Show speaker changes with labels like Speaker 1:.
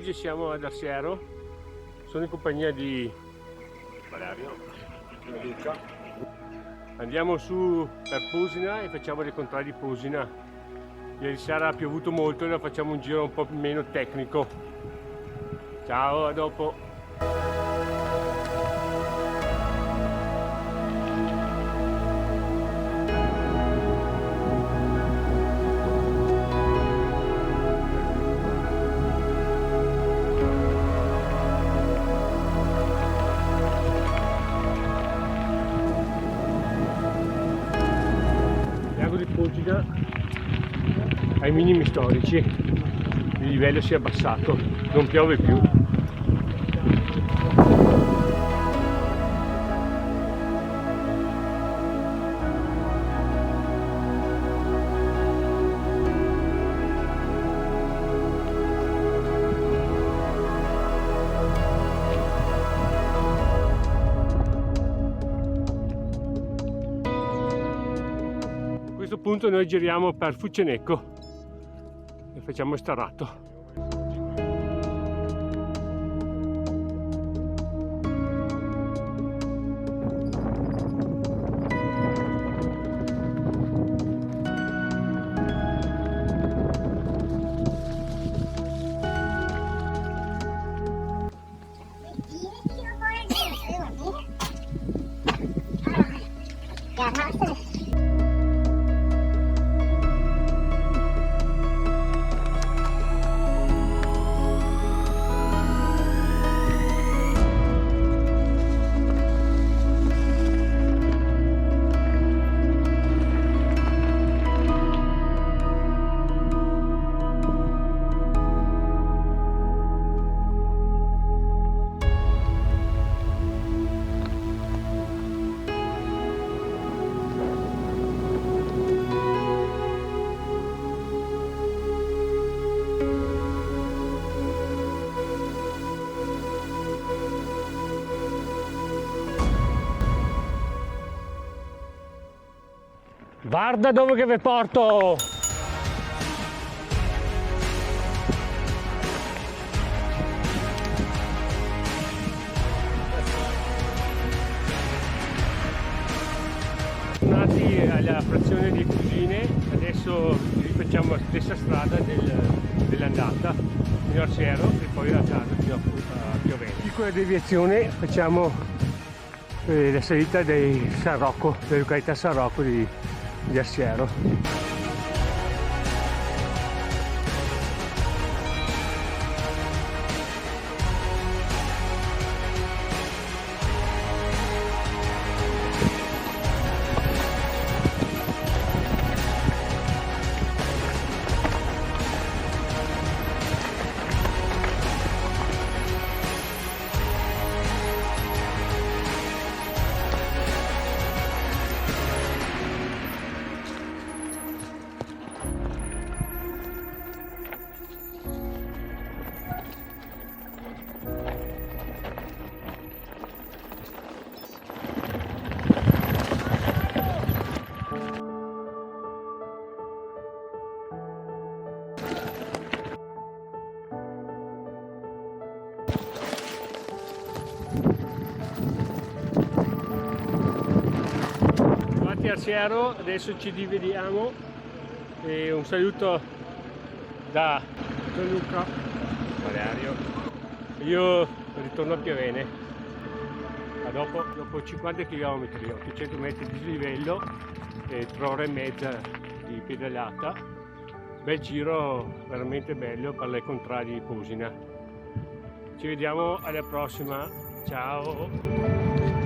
Speaker 1: Oggi siamo ad Arsiero, sono in compagnia di Valerio e Luca. Andiamo su per Pusina e facciamo dei controlli di Pusina. Ieri sera ha piovuto molto e ora facciamo un giro un po' meno tecnico. Ciao, a dopo! Pusina ai minimi storici, il livello si è abbassato, non piove più. A questo punto noi giriamo per Fucenecco e facciamo Starrato. Guarda dove che vi porto! Tornati alla frazione di Cugine, adesso rifacciamo la stessa strada dell'andata fino a Arsiero e poi a casa fino a Piovene. Piccola deviazione, facciamo la salita dei San Rocco, della località San Rocco di Arsiero. Arsiero, adesso ci rivediamo e un saluto da Luca, Valerio. Io ritorno a Piovene. A dopo 50 km, 800 metri di dislivello e 3 ore e mezza di pedalata. Bel giro, veramente bello per le contrade di Pusina. Ci vediamo alla prossima, ciao!